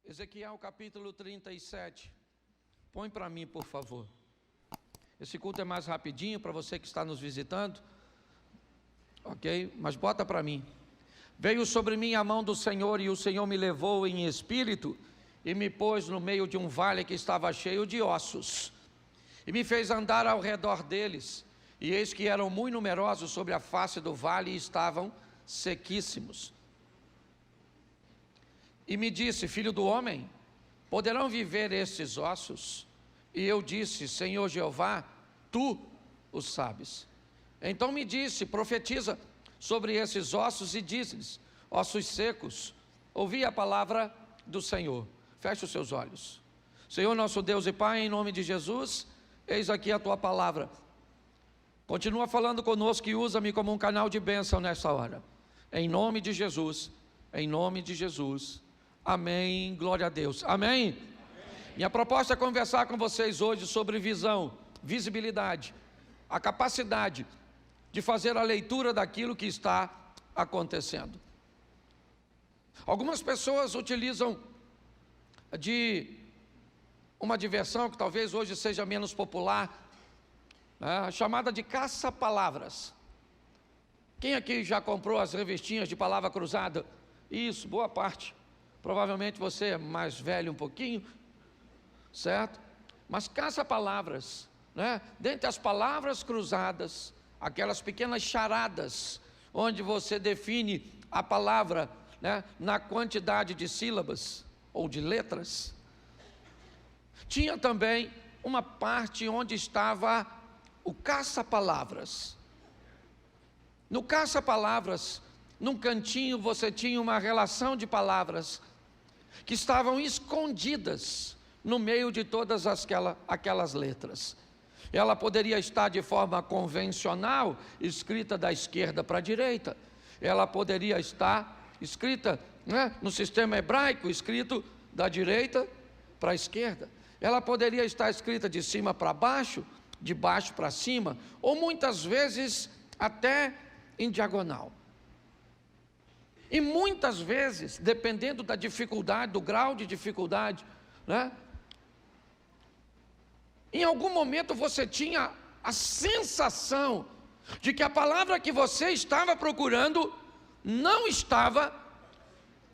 Ezequiel capítulo 37. Põe para mim, por favor. Esse culto é mais rapidinho para você que está nos visitando. Ok? Mas bota para mim. Veio sobre mim a mão do Senhor, e o Senhor me levou em espírito e me pôs no meio de um vale que estava cheio de ossos, e me fez andar ao redor deles, e eis que eram muito numerosos sobre a face do vale, e estavam sequíssimos. E me disse: filho do homem, poderão viver estes ossos? E eu disse: Senhor Jeová, tu o sabes. Então me disse: profetiza sobre esses ossos e diz-lhes: ossos secos, ouvi a palavra do Senhor. Feche os seus olhos. Senhor nosso Deus e Pai, em nome de Jesus, eis aqui a tua palavra. Continua falando conosco e usa-me como um canal de bênção nessa hora. Em nome de Jesus, em nome de Jesus. Amém, glória a Deus, amém? Amém. Minha proposta é conversar com vocês hoje sobre visão, visibilidade, a capacidade de fazer a leitura daquilo que está acontecendo. Algumas pessoas utilizam de uma diversão que talvez hoje seja menos popular, chamada de caça-palavras. Quem aqui já comprou as revistinhas de palavra cruzada? Isso, boa parte. Provavelmente você é mais velho um pouquinho, certo? Mas caça-palavras, né? Dentre as palavras cruzadas, aquelas pequenas charadas, onde você define a palavra, né, na quantidade de sílabas ou de letras. Tinha também uma parte onde estava o caça-palavras. No caça-palavras, num cantinho você tinha uma relação de palavras que estavam escondidas no meio de todas aquelas letras. Ela poderia estar de forma convencional, escrita da esquerda para a direita. Ela poderia estar escrita, né, no sistema hebraico, escrito da direita para a esquerda. Ela poderia estar escrita de cima para baixo, de baixo para cima, ou muitas vezes até em diagonal. E muitas vezes, dependendo da dificuldade, do grau de dificuldade, né, em algum momento você tinha a sensação de que a palavra que você estava procurando não estava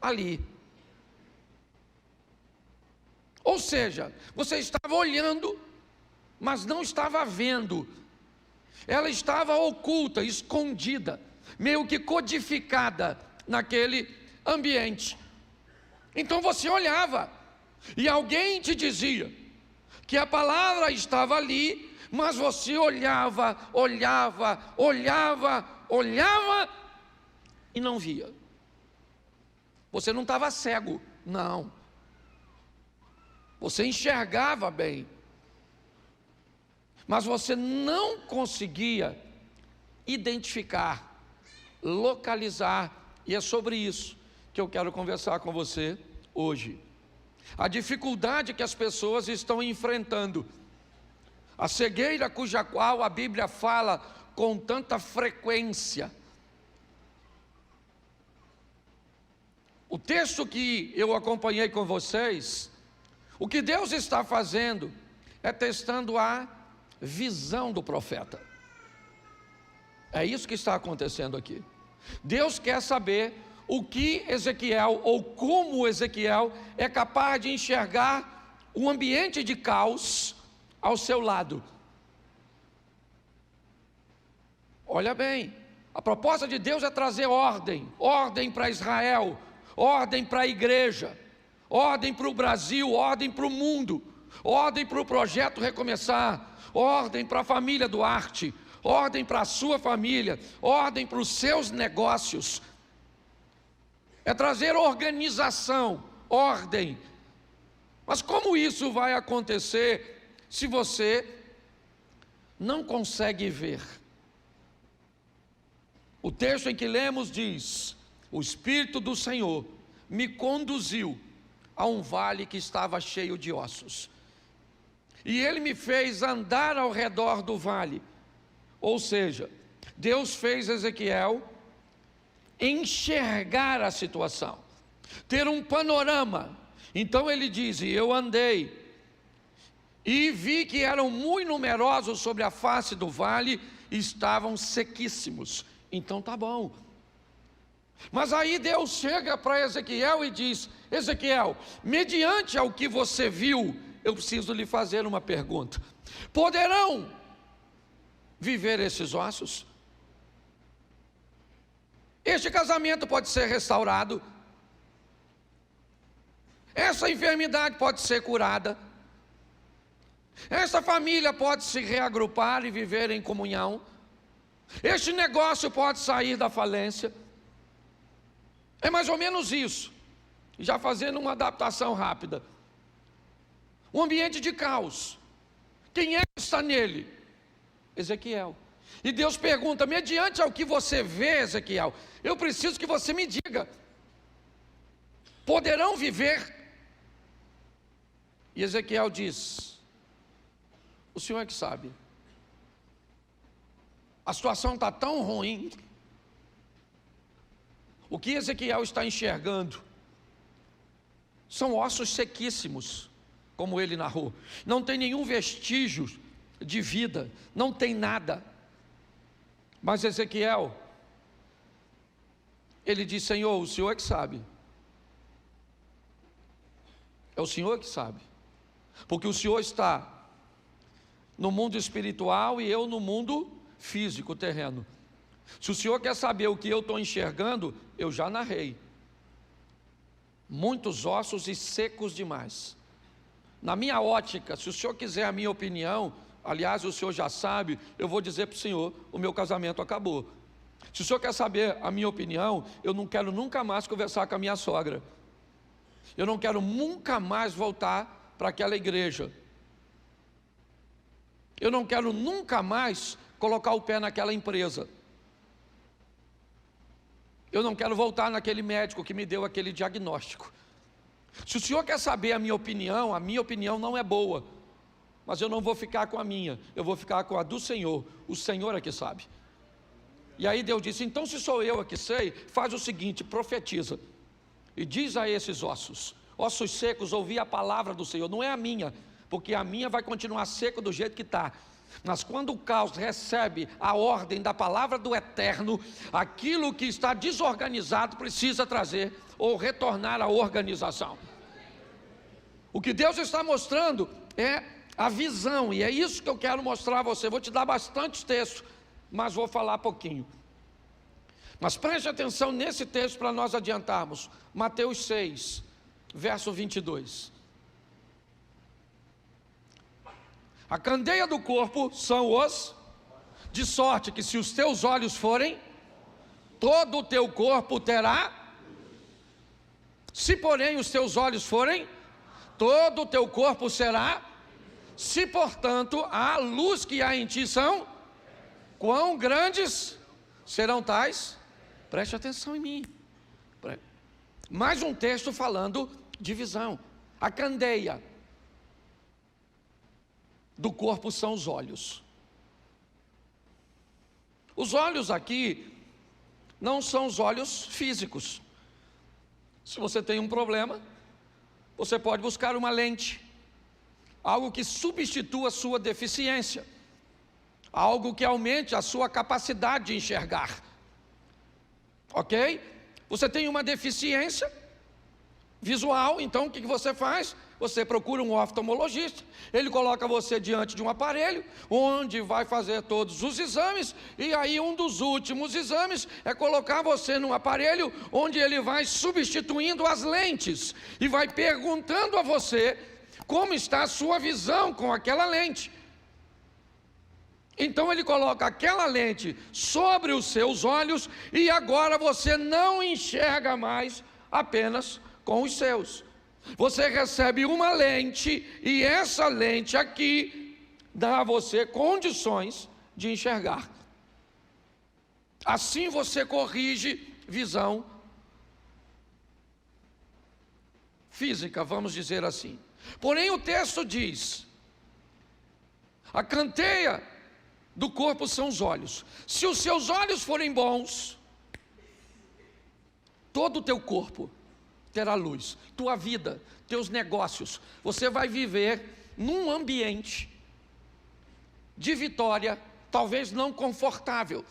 ali. Ou seja, você estava olhando, mas não estava vendo. Ela estava oculta, escondida, meio que codificada naquele ambiente. Então você olhava e alguém te dizia que a palavra estava ali, mas você olhava e não via. Você não estava cego, não. Você enxergava bem, mas você não conseguia identificar, localizar. E é sobre isso que eu quero conversar com você hoje. A dificuldade que as pessoas estão enfrentando, a cegueira cuja qual a Bíblia fala com tanta frequência. O texto que eu acompanhei com vocês, o que Deus está fazendo é testando a visão do profeta. É isso que está acontecendo aqui. Deus quer saber o que Ezequiel, ou como Ezequiel é capaz de enxergar um ambiente de caos ao seu lado. Olha bem, a proposta de Deus é trazer ordem para Israel, ordem para a igreja, ordem para o Brasil, ordem para o mundo, ordem para o projeto Recomeçar, ordem para a família Duarte, ordem para a sua família, ordem para os seus negócios. É trazer organização, ordem. Mas como isso vai acontecer se você não consegue ver? O texto em que lemos diz: o Espírito do Senhor me conduziu a um vale que estava cheio de ossos, e Ele me fez andar ao redor do vale. Ou seja, Deus fez Ezequiel enxergar a situação, ter um panorama Então ele diz: e eu andei, e vi que eram muito numerosos sobre a face do vale, e estavam sequíssimos. Então tá bom. Mas aí Deus chega para Ezequiel e diz: Ezequiel, mediante ao que você viu, eu preciso lhe fazer uma pergunta. Poderão viver esses ossos? Este casamento pode ser restaurado? Essa enfermidade pode ser curada? Essa família pode se reagrupar e viver em comunhão? Este negócio pode sair da falência? É mais ou menos isso. Já fazendo uma adaptação rápida. Um ambiente de caos. Quem é que está nele? Ezequiel. E Deus pergunta: mediante ao que você vê, Ezequiel, eu preciso que você me diga: poderão viver? E Ezequiel diz: o Senhor é que sabe. A situação está tão ruim. O que Ezequiel está enxergando são ossos sequíssimos, como ele narrou. Não tem nenhum vestígio de vida, não tem nada. Mas Ezequiel, ele diz: Senhor, o Senhor é que sabe. É o Senhor que sabe. Porque o Senhor está no mundo espiritual e eu no mundo físico, terreno. Se o Senhor quer saber o que eu estou enxergando, eu já narrei. Muitos ossos e secos demais. Na minha ótica, se o Senhor quiser a minha opinião, aliás, o Senhor já sabe, eu vou dizer para o Senhor: o meu casamento acabou. Se o Senhor quer saber a minha opinião, eu não quero nunca mais conversar com a minha sogra. Eu não quero nunca mais voltar para aquela igreja. Eu não quero nunca mais colocar o pé naquela empresa. Eu não quero voltar naquele médico que me deu aquele diagnóstico. Se o Senhor quer saber a minha opinião não é boa. Mas eu não vou ficar com a minha, eu vou ficar com a do Senhor. O Senhor é que sabe. E aí Deus disse: então se sou eu que sei, faz o seguinte, profetiza. E diz a esses ossos secos, ouvi a palavra do Senhor. Não é a minha, porque a minha vai continuar seca do jeito que está. Mas quando o caos recebe a ordem da palavra do Eterno, aquilo que está desorganizado precisa trazer ou retornar à organização. O que Deus está mostrando é a visão, e é isso que eu quero mostrar a você. Vou te dar bastante texto, mas vou falar pouquinho. Mas preste atenção nesse texto para nós adiantarmos. Mateus 6, verso 22. A candeia do corpo são os, de sorte que se os teus olhos forem, todo o teu corpo terá. Se porém os teus olhos forem, todo o teu corpo será. Se portanto a luz que há em ti são, quão grandes serão tais? Preste atenção em mim. Mais um texto falando de visão. A candeia do corpo são os olhos. Os olhos aqui não são os olhos físicos. Se você tem um problema, você pode buscar uma lente, algo que substitua a sua deficiência, algo que aumente a sua capacidade de enxergar. Ok? Você tem uma deficiência visual, então o que você faz? Você procura um oftalmologista, ele coloca você diante de um aparelho, onde vai fazer todos os exames, e aí um dos últimos exames é colocar você num aparelho, onde ele vai substituindo as lentes, e vai perguntando a você, como está a sua visão com aquela lente. Então ele coloca aquela lente sobre os seus olhos, e agora você não enxerga mais apenas com os seus. Você recebe uma lente, e essa lente aqui dá a você condições de enxergar. Assim você corrige visão física, vamos dizer assim. Porém o texto diz: a candeia do corpo são os olhos. Se os seus olhos forem bons, todo o teu corpo terá luz. Tua vida, teus negócios, você vai viver num ambiente de vitória, talvez não confortável,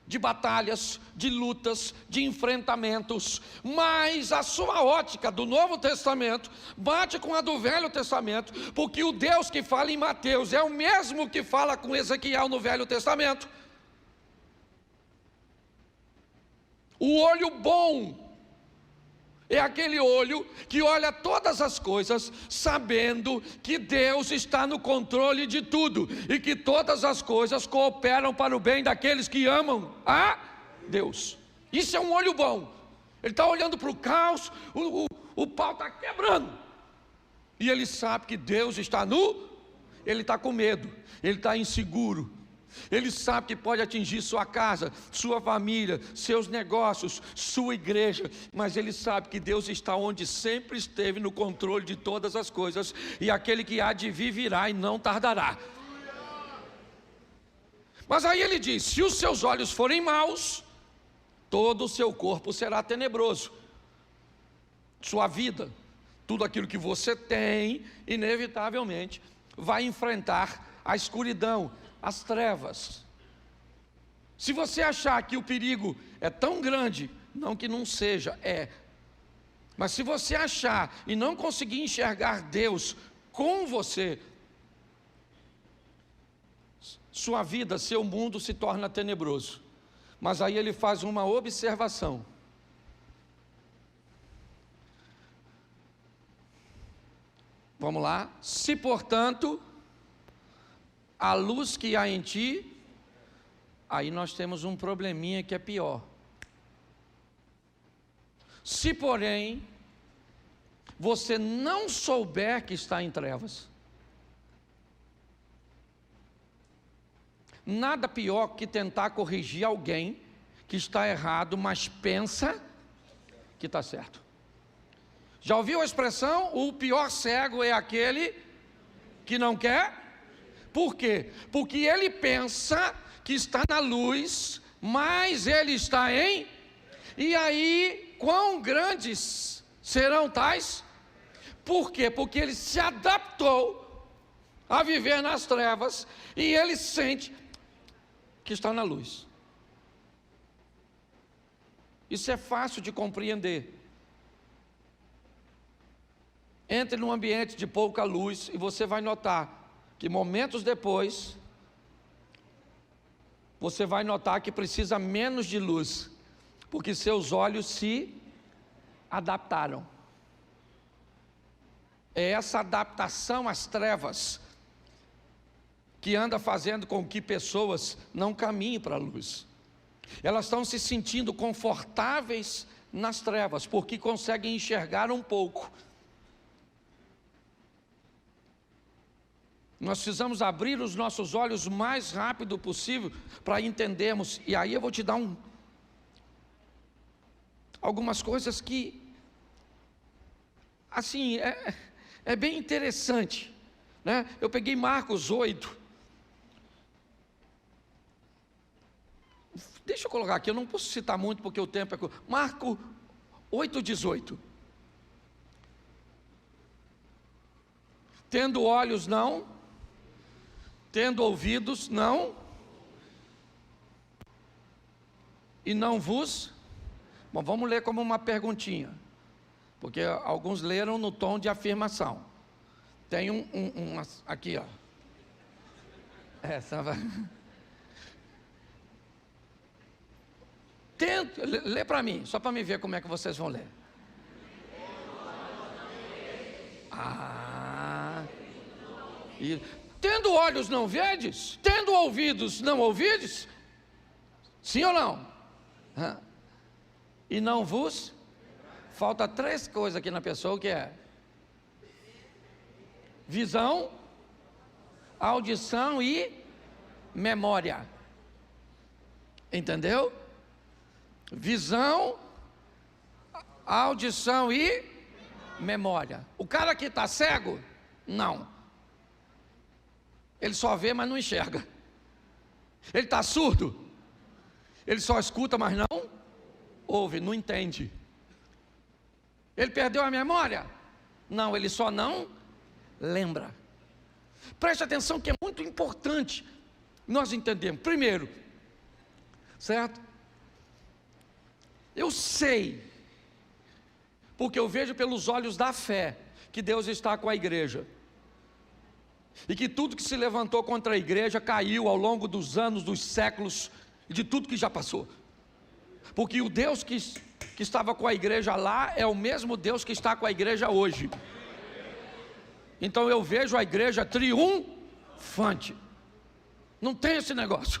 de batalhas, de lutas, de enfrentamentos, mas a sua ótica do Novo Testamento bate com a do Velho Testamento, porque o Deus que fala em Mateus é o mesmo que fala com Ezequiel no Velho Testamento. O olho bom é aquele olho que olha todas as coisas, sabendo que Deus está no controle de tudo, e que todas as coisas cooperam para o bem daqueles que amam a Deus. Isso é um olho bom. Ele está olhando para o caos, o pau está quebrando, e ele sabe que Deus está ele está com medo, ele está inseguro. Ele sabe que pode atingir sua casa, sua família, seus negócios, sua igreja, mas ele sabe que Deus está onde sempre esteve, no controle de todas as coisas, e aquele que há de vir virá e não tardará. Mas aí ele diz: se os seus olhos forem maus, todo o seu corpo será tenebroso. Sua vida, tudo aquilo que você tem, inevitavelmente vai enfrentar a escuridão, as trevas. Se você achar que o perigo é tão grande, não que não seja, mas se você achar e não conseguir enxergar Deus com você, sua vida, seu mundo se torna tenebroso. Mas aí ele faz uma observação: vamos lá. Se portanto a luz que há em ti, aí nós temos um probleminha que é pior. Se porém você não souber que está em trevas, nada pior que tentar corrigir alguém que está errado, mas pensa que está certo. Já ouviu a expressão: o pior cego é aquele que não quer? Por quê? Porque ele pensa que está na luz, mas ele está em... E aí, quão grandes serão tais? Por quê? Porque ele se adaptou a viver nas trevas, e ele sente que está na luz. Isso é fácil de compreender. Entre num ambiente de pouca luz e você vai notar que momentos depois, você vai notar que precisa menos de luz, porque seus olhos se adaptaram. É essa adaptação às trevas que anda fazendo com que pessoas não caminhem para a luz. Elas estão se sentindo confortáveis nas trevas, porque conseguem enxergar um pouco. Nós precisamos abrir os nossos olhos o mais rápido possível para entendermos. E aí eu vou te dar algumas coisas que, assim, é bem interessante, né? Eu peguei Marcos 8. Deixa eu colocar aqui, eu não posso citar muito porque o tempo é... Marcos 8:18. Tendo olhos não, tendo ouvidos não, e não vos... Bom, vamos ler como uma perguntinha, porque alguns leram no tom de afirmação. Tem aqui, ó. Essa vai... Lê para mim, só para me ver como é que vocês vão ler. E tendo olhos não vedes? Tendo ouvidos não ouvides? Sim ou não? E não vos? Falta 3 coisas aqui na pessoa, que é visão, audição e memória. Entendeu? Visão, audição e memória. O cara que está cego? Não. Ele só vê, mas não enxerga. Ele está surdo? Ele só escuta, mas não ouve, não entende. Ele perdeu a memória? Não, ele só não lembra. Preste atenção que é muito importante nós entendemos. Primeiro, certo? Eu sei, porque eu vejo pelos olhos da fé, que Deus está com a igreja. E que tudo que se levantou contra a igreja caiu ao longo dos anos, dos séculos, e de tudo que já passou. Porque o Deus que estava com a igreja lá é o mesmo Deus que está com a igreja hoje. Então eu vejo a igreja triunfante. Não tem esse negócio.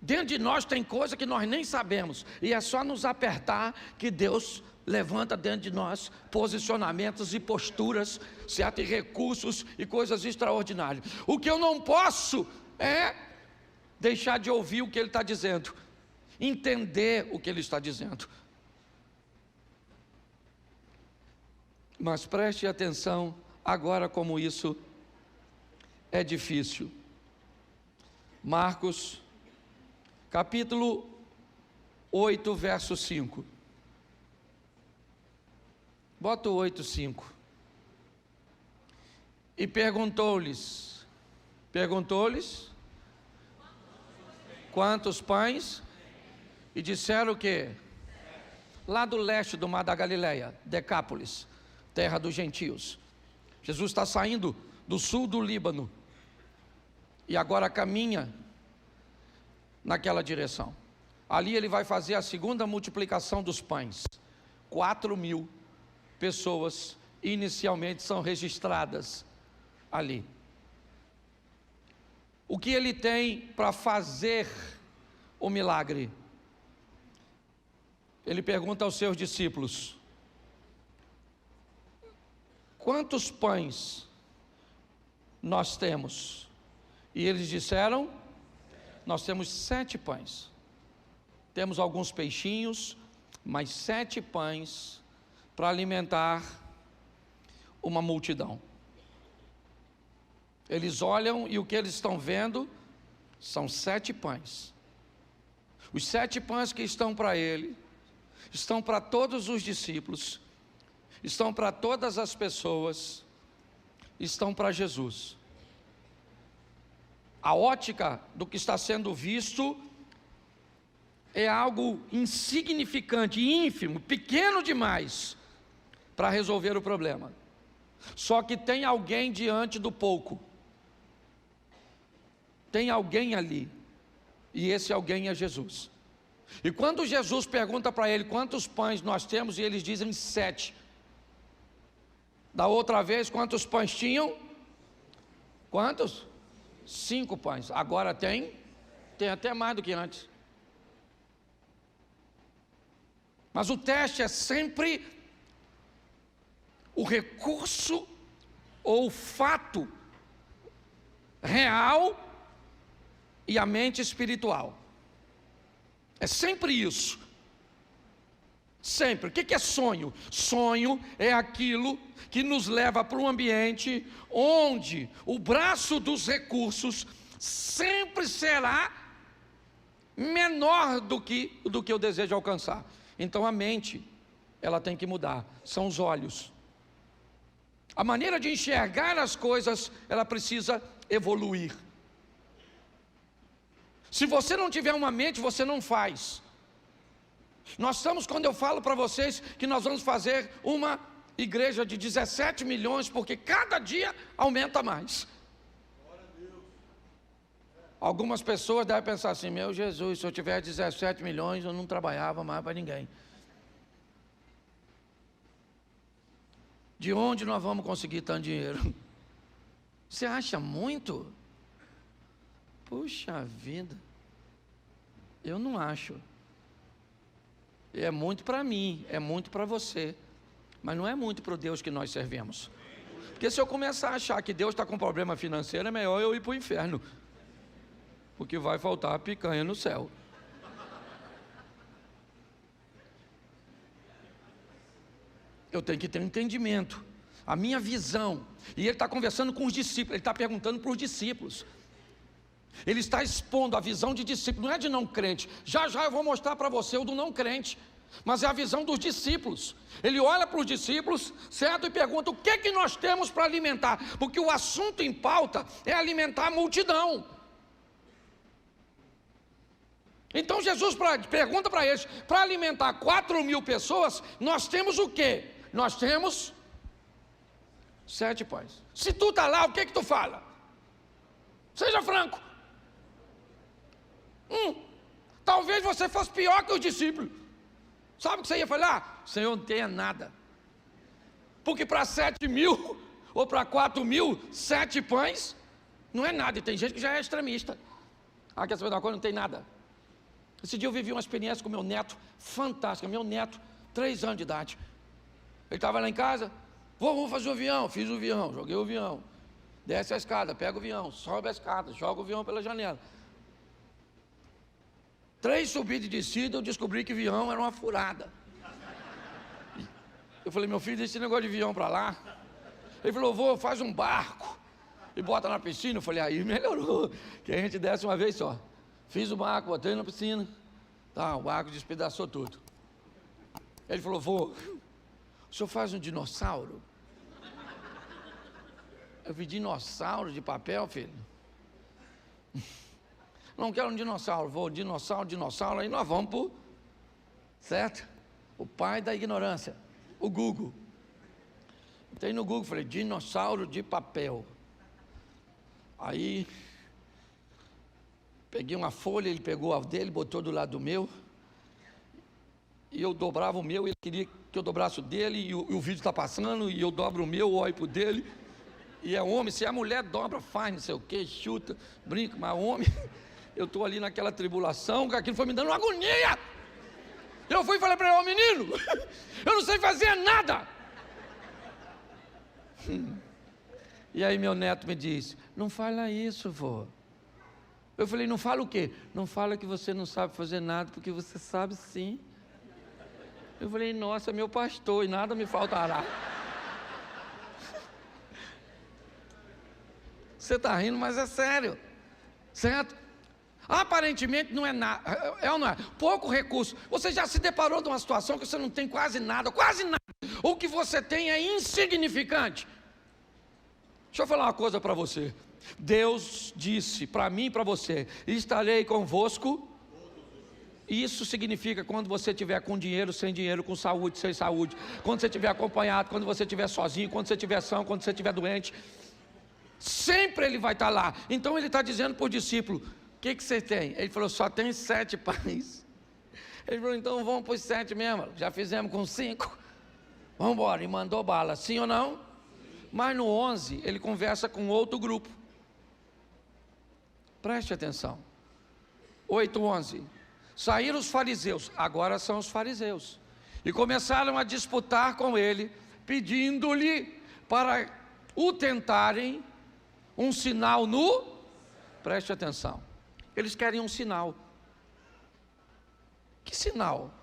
Dentro de nós tem coisa que nós nem sabemos, e é só nos apertar que Deus levanta dentro de nós posicionamentos e posturas, certo? E recursos e coisas extraordinárias. O que eu não posso é deixar de ouvir o que Ele está dizendo, entender o que Ele está dizendo. Mas preste atenção agora como isso é difícil. Marcos, capítulo 8, verso 5. Bota o 8:5. E perguntou-lhes, quantos pães? E disseram o quê? Lá do leste do mar da Galileia, Decápolis, terra dos gentios. Jesus está saindo do sul do Líbano e agora caminha naquela direção. Ali ele vai fazer a segunda multiplicação dos pães. 4.000 pessoas inicialmente são registradas ali. O que ele tem para fazer o milagre? Ele pergunta aos seus discípulos: quantos pães nós temos? E eles disseram: nós temos 7 pães. Temos alguns peixinhos, mas 7 pães para alimentar uma multidão. Eles olham e o que eles estão vendo são 7 pães. Os 7 pães que estão para ele, estão para todos os discípulos, estão para todas as pessoas, estão para Jesus. A ótica do que está sendo visto é algo insignificante, ínfimo, pequeno demais para resolver o problema. Só que tem alguém diante do pouco. Tem alguém ali. E esse alguém é Jesus. E quando Jesus pergunta para ele quantos pães nós temos, e eles dizem 7. Da outra vez, quantos pães tinham? Quantos? 5 pães. Agora tem até mais do que antes. Mas o teste é sempre o recurso ou o fato real e a mente espiritual. É sempre isso. Sempre. O que é sonho? Sonho é aquilo que nos leva para um ambiente onde o braço dos recursos sempre será menor do que eu desejo alcançar. Então a mente, ela tem que mudar. São os olhos. A maneira de enxergar as coisas, ela precisa evoluir. Se você não tiver uma mente, você não faz. Nós estamos, quando eu falo para vocês que nós vamos fazer uma igreja de 17 milhões, porque cada dia aumenta mais. Algumas pessoas devem pensar assim: meu Jesus, se eu tiver 17 milhões, eu não trabalhava mais para ninguém. De onde nós vamos conseguir tanto dinheiro? Você acha muito? Puxa vida, eu não acho. É muito para mim, é muito para você, mas não é muito para o Deus que nós servimos. Porque se eu começar a achar que Deus está com problema financeiro, é melhor eu ir para o inferno, porque vai faltar picanha no céu. Eu tenho que ter um entendimento, a minha visão. E ele está conversando com os discípulos, ele está perguntando para os discípulos. Ele está expondo a visão de discípulo, não é de não crente. Já já eu vou mostrar para você o do não crente. mas é a visão dos discípulos. Ele olha para os discípulos, certo? E pergunta: o que é que nós temos para alimentar? Porque o assunto em pauta é alimentar a multidão. Então Jesus pergunta para eles: para alimentar 4.000 pessoas, nós temos o quê? Nós temos 7 pães. Se tu está lá, o que tu fala? Seja franco. Talvez você fosse pior que os discípulos. Sabe o que você ia falar? Senhor, não tenha nada. Porque para 7.000 ou para 4.000, 7 pães não é nada. E tem gente que já é extremista. Quer saber de uma coisa? Não tem nada. Esse dia eu vivi uma experiência com meu neto fantástica. Meu neto, 3 anos de idade. Ele estava lá em casa. Vamos fazer o avião. Fiz o avião, joguei o avião. Desce a escada, pega o avião, sobe a escada, joga o avião pela janela. 3 subidas e descidas, eu descobri que o avião era uma furada. Eu falei: meu filho, deixa esse negócio de avião para lá. Ele falou: vô, faz um barco e bota na piscina. Eu falei: aí melhorou, que a gente desce uma vez só. Fiz o barco, botei na piscina, tá, o barco despedaçou tudo. Ele falou: vô, o senhor faz um dinossauro? Eu vi: dinossauro de papel, filho? Não quero um dinossauro, vou dinossauro, aí nós vamos pro, certo? O pai da ignorância, o Google. Entrei no Google, falei: dinossauro de papel. Aí, peguei uma folha, ele pegou a dele, botou do lado do meu, e eu dobrava o meu, ele queria que eu dobrasse o dele, e o vídeo está passando, e eu dobro o meu, olho pro dele, e é homem, se a mulher dobra, faz não sei o que, chuta, brinca, mas homem... Eu estou ali naquela tribulação, que aquilo foi me dando uma agonia. Eu fui e falei para ele: ô menino, eu não sei fazer nada. E aí meu neto me disse: não fala isso, vô. Eu falei: não fala o quê? Não fala que você não sabe fazer nada, porque você sabe sim. Eu falei: nossa, meu pastor, e nada me faltará. Você está rindo, mas é sério, certo? Aparentemente não é nada, é ou não é? Pouco recurso. Você já se deparou de uma situação que você não tem quase nada, ou que você tem é insignificante? Deixa eu falar uma coisa para você. Deus disse para mim e para você: estarei convosco. Isso significa quando você estiver com dinheiro, sem dinheiro, com saúde, sem saúde, quando você estiver acompanhado, quando você estiver sozinho, quando você estiver são, quando você estiver doente. Sempre Ele vai estar lá. Então Ele está dizendo para o discípulo: o que você tem? Ele falou: só tem 7 pães. Ele falou: então vamos para os 7 mesmo. Já fizemos com 5. Vamos embora. E mandou bala, sim ou não? Mas no 11, ele conversa com outro grupo. Preste atenção. 8:11. Saíram os fariseus, agora são os fariseus, e começaram a disputar com ele, pedindo-lhe para o tentarem um sinal no... Preste atenção. Eles querem um sinal. Que sinal?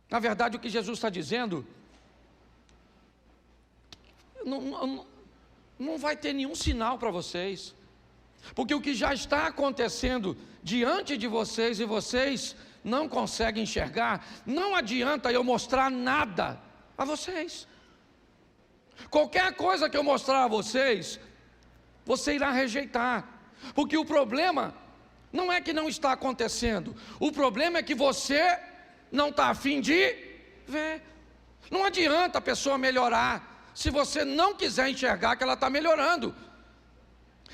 Na verdade, o que Jesus está dizendo, não vai ter nenhum sinal para vocês, porque o que já está acontecendo diante de vocês e vocês não conseguem enxergar, não adianta eu mostrar nada a vocês. Qualquer coisa que eu mostrar a vocês, você irá rejeitar. Porque o problema não é que não está acontecendo, o problema é que você não está a fim de ver. Não adianta a pessoa melhorar se você não quiser enxergar que ela está melhorando.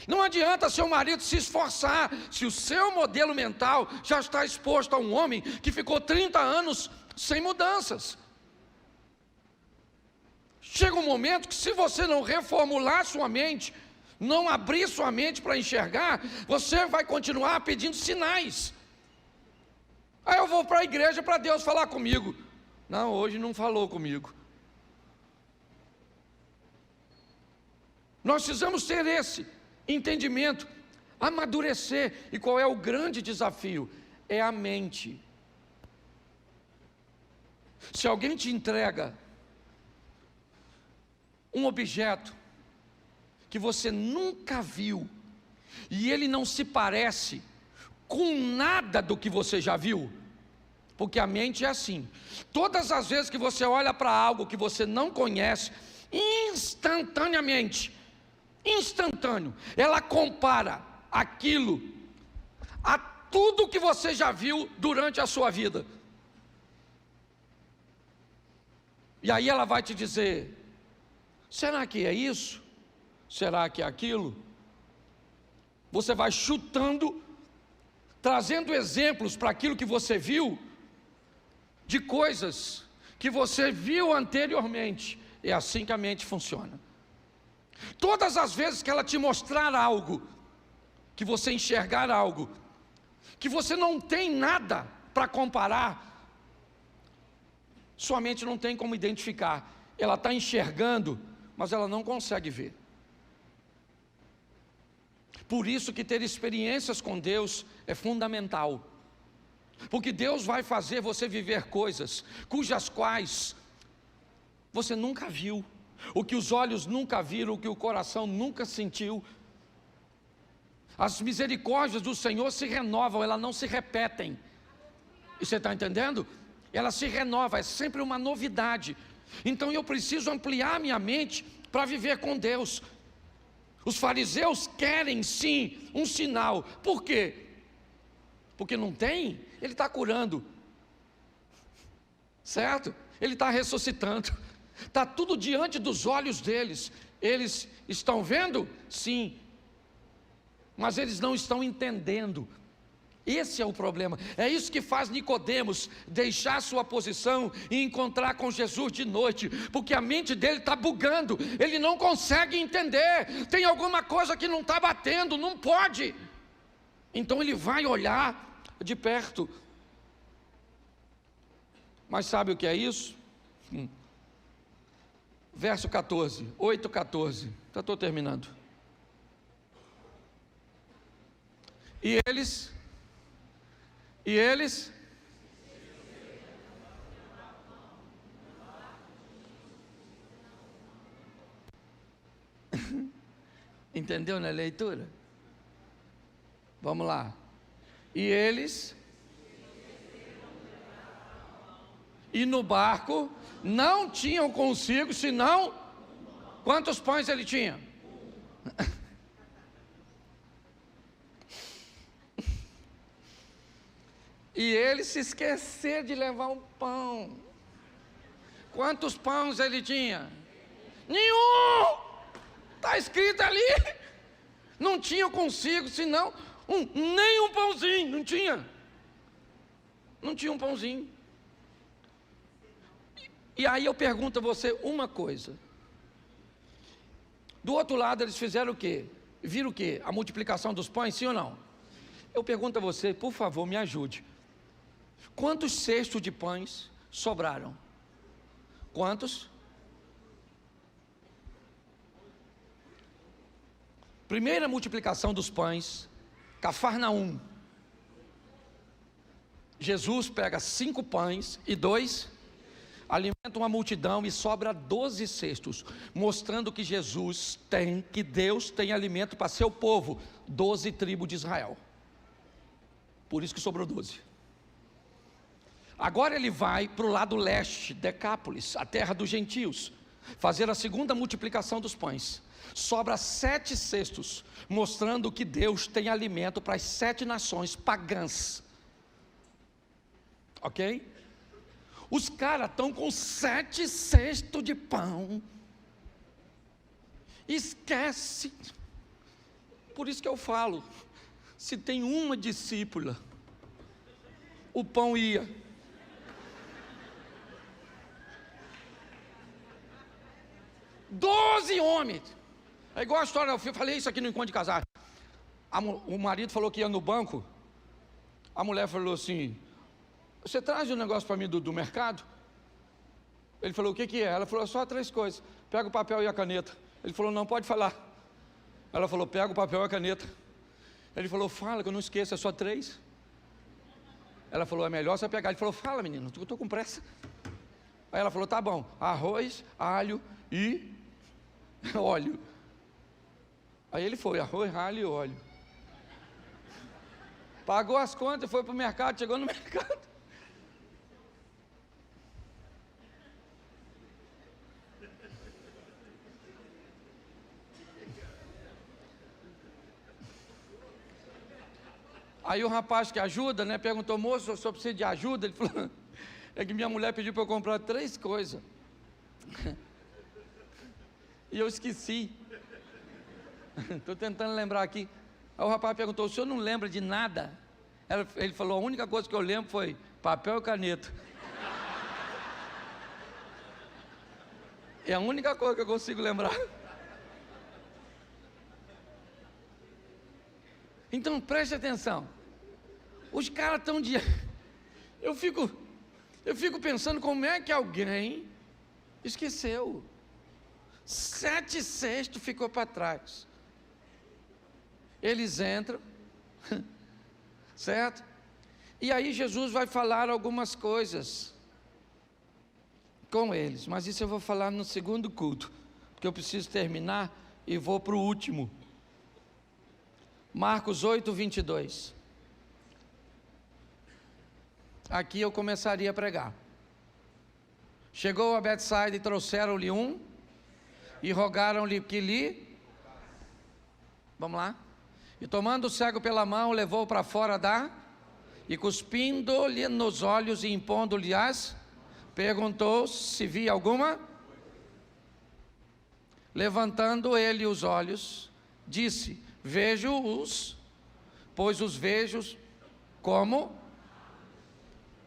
Não adianta seu marido se esforçar se o seu modelo mental já está exposto a um homem que ficou 30 anos sem mudanças. Chega um momento que, se você não reformular sua mente, não abrir sua mente para enxergar, você vai continuar pedindo sinais. Aí eu vou para a igreja para Deus falar comigo. Não, hoje não falou comigo. Nós precisamos ter esse entendimento, amadurecer. E qual é o grande desafio? É a mente. Se alguém te entrega um objeto que você nunca viu, e ele não se parece com nada do que você já viu, Porque a mente é assim. Todas as vezes que você olha para algo que você não conhece, instantaneamente, instantâneo, ela compara aquilo a tudo que você já viu durante a sua vida. E aí ela vai te dizer: será que é isso? Será que é aquilo? Você vai chutando, trazendo exemplos para aquilo que você viu, de coisas que você viu anteriormente. É assim que a mente funciona. Todas as vezes que ela te mostrar algo, que você enxergar algo, que você não tem nada para comparar, sua mente não tem como identificar. Ela está enxergando, mas ela não consegue ver. Por isso que ter experiências com Deus é fundamental. Porque Deus vai fazer você viver coisas cujas quais você nunca viu, o que os olhos nunca viram, o que o coração nunca sentiu. As misericórdias do Senhor se renovam, elas não se repetem. E você está entendendo? Ela se renova, é sempre uma novidade. Então eu preciso ampliar minha mente para viver com Deus. Os fariseus querem sim um sinal. Por quê? Porque não tem, ele está curando, certo? Ele está ressuscitando, está tudo diante dos olhos deles. Eles estão vendo? Sim, mas eles não estão entendendo. Esse é o problema. É isso que faz Nicodemos deixar sua posição e encontrar com Jesus de noite, porque a mente dele está bugando, ele não consegue entender, tem alguma coisa que não está batendo, não pode. Então ele vai olhar de perto. Mas sabe o que é isso? Verso 14, 8:14, já estou terminando. E eles entendeu na leitura? Vamos lá. E no barco não tinham consigo senão, quantos pães ele tinha? E ele se esqueceu de levar um pão. Quantos pães ele tinha? Nenhum! Está escrito ali. Não tinha consigo senão nem um pãozinho. Não tinha um pãozinho. E aí eu pergunto a você uma coisa. Do outro lado eles fizeram o quê? Viram o quê? A multiplicação dos pães, sim ou não? Eu pergunto a você, por favor, me ajude. Quantos cestos de pães sobraram? Quantos? Primeira multiplicação dos pães, Cafarnaum. Jesus pega 5 pães e 2, alimenta uma multidão e sobra 12 cestos, mostrando que que Deus tem alimento para seu povo, 12 tribos de Israel. Por isso que sobrou 12. Agora ele vai para o lado leste, Decápolis, a terra dos gentios, fazer a segunda multiplicação dos pães. Sobra 7 cestos, mostrando que Deus tem alimento para as 7 nações pagãs. Ok? Os caras estão com 7 cestos de pão. Esquece. Por isso que eu falo, se tem uma discípula, o pão ia. 12 homens. É igual a história, eu falei isso aqui no encontro de casais. O marido falou que ia no banco. A mulher falou assim: você traz um negócio para mim do mercado? Ele falou: o que é? Ela falou: só 3 coisas. Pega o papel e a caneta. Ele falou: não, pode falar. Ela falou: pega o papel e a caneta. Ele falou: fala que eu não esqueço, é só 3. Ela falou: é melhor você pegar. Ele falou: fala, menino, eu estou com pressa. Aí ela falou: tá bom, arroz, alho e óleo. Aí ele foi, arroz, alho e óleo. Pagou as contas, foi para o mercado, chegou no mercado. Aí o rapaz que ajuda, né, perguntou: moço, o senhor precisa de ajuda? Ele falou: é que minha mulher pediu para eu comprar 3 coisas. E eu esqueci. Estou tentando lembrar aqui. Aí o rapaz perguntou: o senhor não lembra de nada? Ele falou: a única coisa que eu lembro foi papel e caneta. É a única coisa que eu consigo lembrar. Então preste atenção. Os caras estão de... Eu fico pensando como é que alguém esqueceu. 7/6 ficou para trás. Eles entram, certo? E aí Jesus vai falar algumas coisas com eles, mas isso eu vou falar no segundo culto, porque eu preciso terminar e vou para o último. Marcos 8:22. Aqui eu começaria a pregar. Chegou a Betsaida e trouxeram-lhe e rogaram-lhe que lhe... Vamos lá. E tomando o cego pela mão, levou para fora e cuspindo-lhe nos olhos e impondo-lhe perguntou se via alguma. Levantando ele os olhos, disse: vejo-os, pois os vejo como...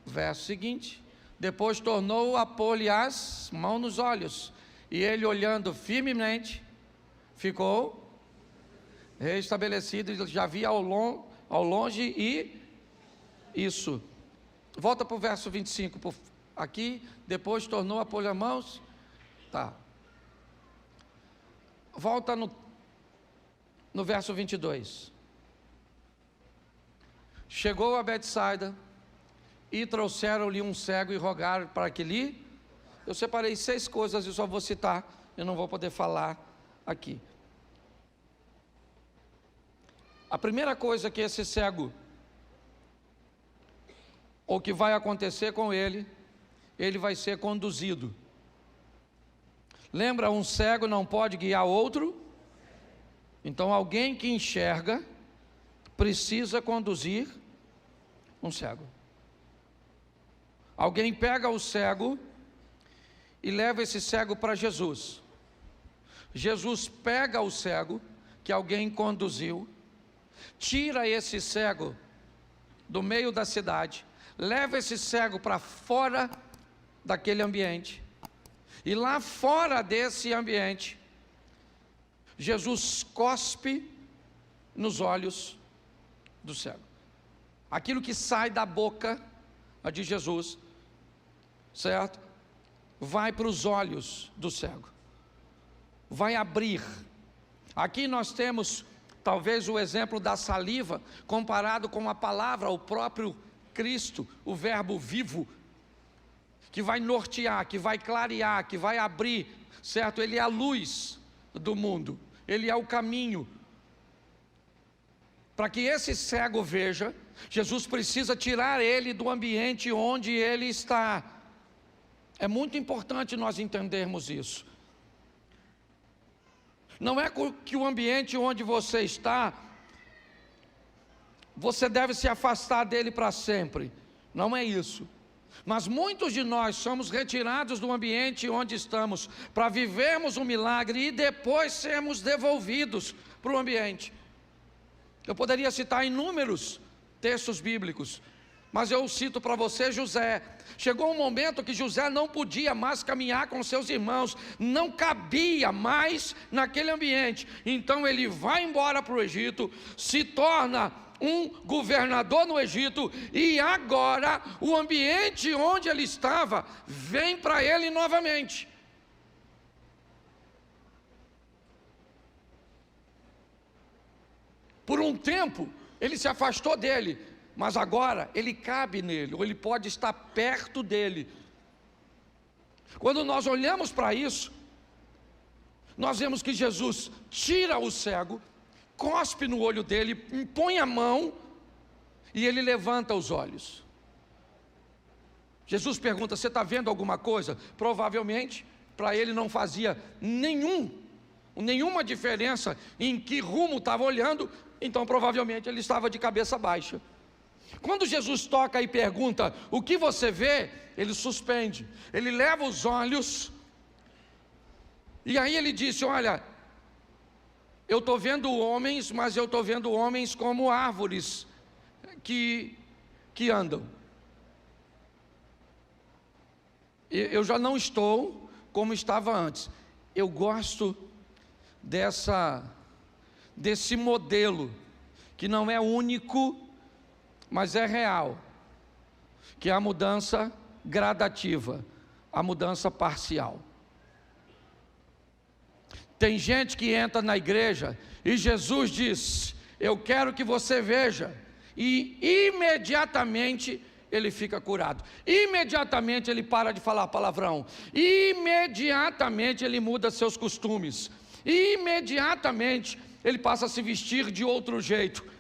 Verso seguinte: depois tornou a pôr-lhe as mãos nos olhos, e ele, olhando firmemente, ficou restabelecido, já via ao longe, e isso. Volta para o verso 25, aqui. Depois tornou a pôr as mãos, tá. Volta no verso 22. Chegou a Betsaida, e trouxeram-lhe um cego e rogaram para que lhe... Eu separei 6 coisas e só vou citar, eu não vou poder falar aqui. A primeira coisa que esse cego, ou que vai acontecer com ele vai ser conduzido. Lembra, um cego não pode guiar outro? Então alguém que enxerga precisa conduzir um cego. Alguém pega o cego e leva esse cego para Jesus. Jesus pega o cego que alguém conduziu, tira esse cego do meio da cidade, leva esse cego para fora daquele ambiente, e lá fora desse ambiente, Jesus cospe nos olhos do cego. Aquilo que sai da boca de Jesus, certo? Vai para os olhos do cego, vai abrir. Aqui nós temos talvez o exemplo da saliva comparado com a palavra, o próprio Cristo, o verbo vivo, que vai nortear, que vai clarear, que vai abrir, certo? Ele é a luz do mundo, ele é o caminho. Para que esse cego veja, Jesus precisa tirar ele do ambiente onde ele está. É muito importante nós entendermos isso. Não é que o ambiente onde você está, você deve se afastar dele para sempre. Não é isso. Mas muitos de nós somos retirados do ambiente onde estamos para vivermos um milagre e depois sermos devolvidos para o ambiente. Eu poderia citar inúmeros textos bíblicos, mas eu cito para você José. Chegou um momento que José não podia mais caminhar com seus irmãos, não cabia mais naquele ambiente, então ele vai embora para o Egito, se torna um governador no Egito, e agora o ambiente onde ele estava vem para ele novamente. Por um tempo ele se afastou dele, mas agora ele cabe nele, ou ele pode estar perto dele. Quando nós olhamos para isso, nós vemos que Jesus tira o cego, cospe no olho dele, impõe a mão e ele levanta os olhos. Jesus pergunta: você está vendo alguma coisa? Provavelmente para ele não fazia nenhuma diferença em que rumo estava olhando, então provavelmente ele estava de cabeça baixa. Quando Jesus toca e pergunta: o que você vê? Ele suspende, ele leva os olhos, e aí ele disse: olha, eu estou vendo homens, mas eu estou vendo homens como árvores que andam. Eu já não estou como estava antes. Eu gosto desse modelo, que não é único, mas é real, que é a mudança gradativa, a mudança parcial. Tem gente que entra na igreja e Jesus diz: eu quero que você veja, e imediatamente ele fica curado, imediatamente ele para de falar palavrão, imediatamente ele muda seus costumes, imediatamente ele passa a se vestir de outro jeito.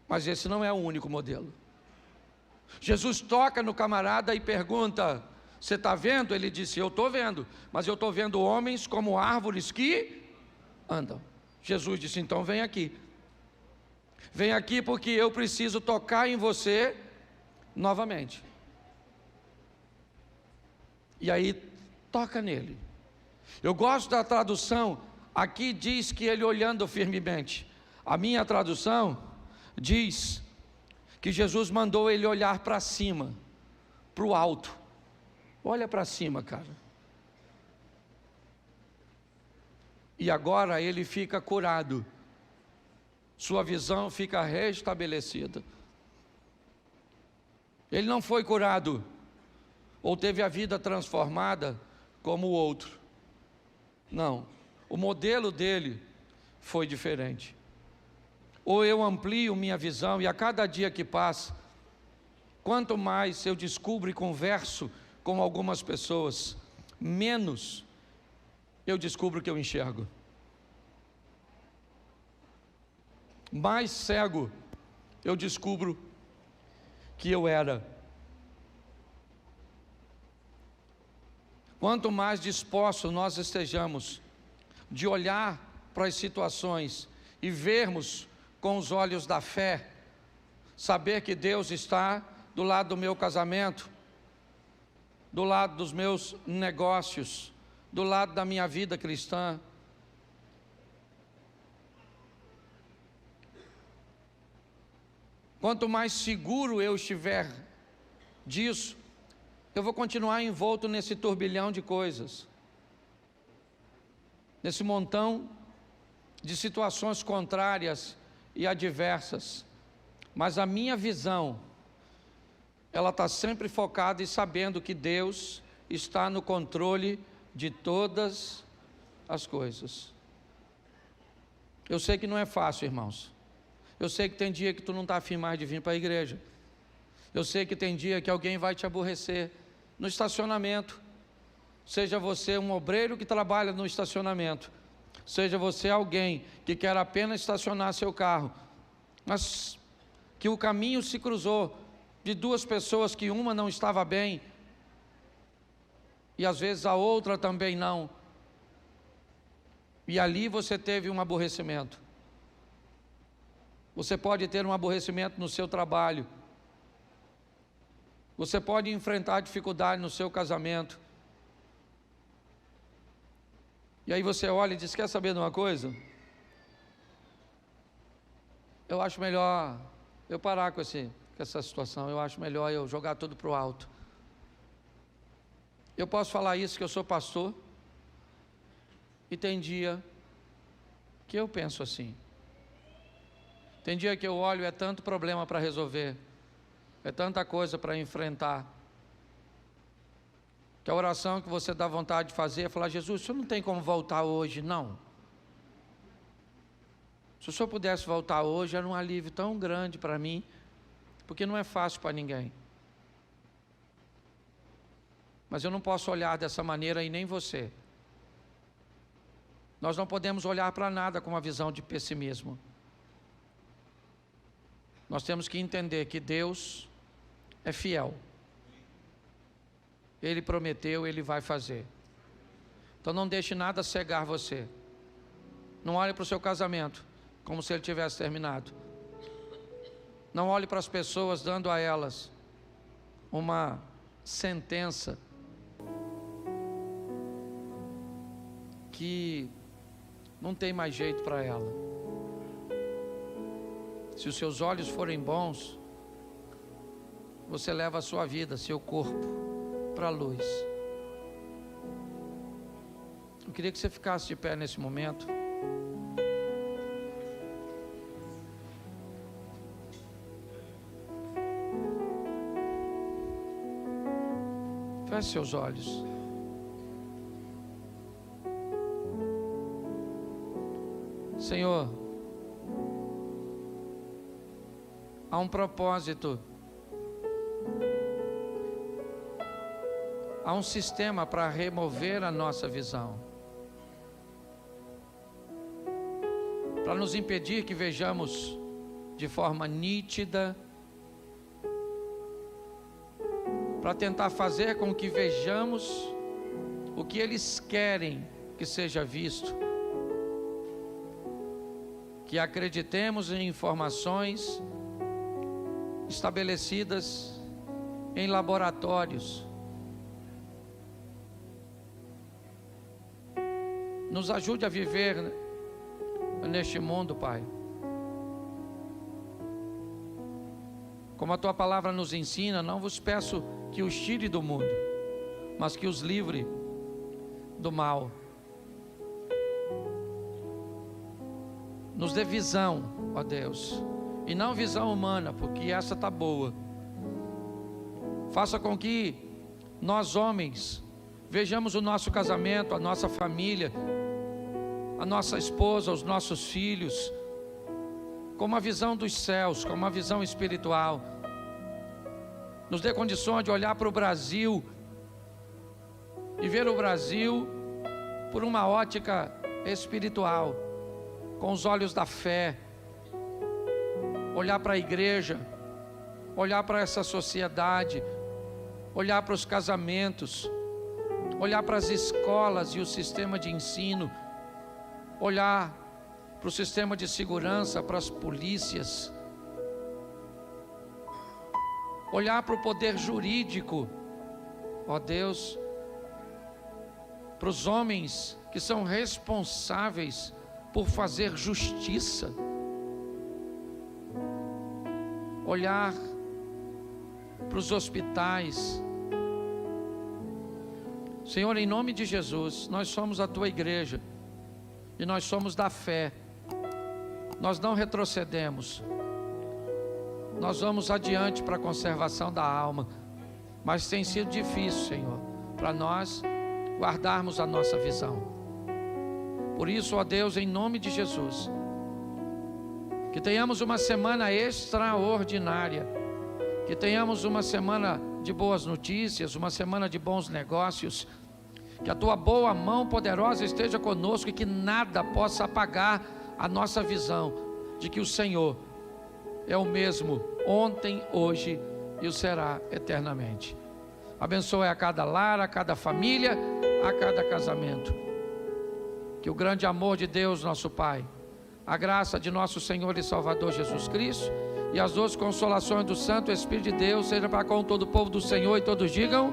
Mas esse não é o único modelo. Jesus toca no camarada e pergunta: você está vendo? Ele disse: eu estou vendo, mas eu estou vendo homens como árvores que andam. Jesus disse: então vem aqui. Vem aqui porque eu preciso tocar em você novamente. E aí toca nele. Eu gosto da tradução, aqui diz que ele olhando firmemente. A minha tradução diz que Jesus mandou ele olhar para cima, para o alto. Olha para cima, cara. E agora ele fica curado. Sua visão fica restabelecida. Ele não foi curado ou teve a vida transformada como o outro. Não, o modelo dele foi diferente. Ou eu amplio minha visão, e a cada dia que passa, quanto mais eu descubro e converso com algumas pessoas, menos eu descubro que eu enxergo. Mais cego eu descubro que eu era. Quanto mais dispostos nós estejamos de olhar para as situações e vermos com os olhos da fé, saber que Deus está do lado do meu casamento, do lado dos meus negócios, do lado da minha vida cristã. Quanto mais seguro eu estiver disso, eu vou continuar envolto nesse turbilhão de coisas, nesse montão de situações contrárias e adversas, mas a minha visão, ela está sempre focada e sabendo que Deus está no controle de todas as coisas. Eu sei que não é fácil, irmãos. Eu sei que tem dia que tu não está afim mais de vir para a igreja. Eu sei que tem dia que alguém vai te aborrecer no estacionamento. Seja você um obreiro que trabalha no estacionamento, seja você alguém que quer apenas estacionar seu carro, mas que o caminho se cruzou de duas pessoas, que uma não estava bem e às vezes a outra também não, e ali você teve um aborrecimento. Você pode ter um aborrecimento no seu trabalho, você pode enfrentar dificuldade no seu casamento, e aí você olha e diz: quer saber de uma coisa? Eu acho melhor eu parar com essa situação, eu acho melhor eu jogar tudo para o alto. Eu posso falar isso que eu sou pastor, e tem dia que eu penso assim. Tem dia que eu olho, é tanto problema para resolver, é tanta coisa para enfrentar, que a oração que você dá vontade de fazer é falar: Jesus, o senhor não tem como voltar hoje, não? Se o senhor pudesse voltar hoje, era um alívio tão grande para mim, porque não é fácil para ninguém. Mas eu não posso olhar dessa maneira, e nem você. Nós não podemos olhar para nada com uma visão de pessimismo. Nós temos que entender que Deus é fiel. Ele prometeu, Ele vai fazer. Então não deixe nada cegar você. Não olhe para o seu casamento, como se ele tivesse terminado. Não olhe para as pessoas dando a elas uma sentença que não tem mais jeito para ela. Se os seus olhos forem bons, você leva a sua vida, seu corpo, para a luz. Eu queria que você ficasse de pé nesse momento. Feche seus olhos. Senhor, há um propósito, há um sistema para remover a nossa visão, para nos impedir que vejamos de forma nítida, para tentar fazer com que vejamos o que eles querem que seja visto, que acreditemos em informações estabelecidas em laboratórios. Nos ajude a viver neste mundo, Pai, como a Tua palavra nos ensina. Não vos peço que os tire do mundo, mas que os livre do mal. Nos dê visão, ó Deus, e não visão humana, porque essa está boa. Faça com que nós homens vejamos o nosso casamento, a nossa família, a nossa esposa, os nossos filhos, com uma visão dos céus, com uma visão espiritual. Nos dê condições de olhar para o Brasil e ver o Brasil por uma ótica espiritual, com os olhos da fé, olhar para a igreja, olhar para essa sociedade, olhar para os casamentos, olhar para as escolas e o sistema de ensino, olhar para o sistema de segurança, para as polícias, olhar para o poder jurídico, ó Deus, para os homens que são responsáveis por fazer justiça, olhar para os hospitais. Senhor, em nome de Jesus, nós somos a Tua igreja e nós somos da fé. Nós não retrocedemos, nós vamos adiante para a conservação da alma, mas tem sido difícil, Senhor, para nós guardarmos a nossa visão. Por isso, ó Deus, em nome de Jesus, que tenhamos uma semana extraordinária, que tenhamos uma semana de boas notícias, uma semana de bons negócios, que a Tua boa mão poderosa esteja conosco e que nada possa apagar a nossa visão de que o Senhor é o mesmo ontem, hoje e o será eternamente. Abençoe a cada lar, a cada família, a cada casamento. Que o grande amor de Deus, nosso Pai, a graça de nosso Senhor e Salvador Jesus Cristo e as doces consolações do Santo Espírito de Deus seja para com todo o povo do Senhor, e todos digam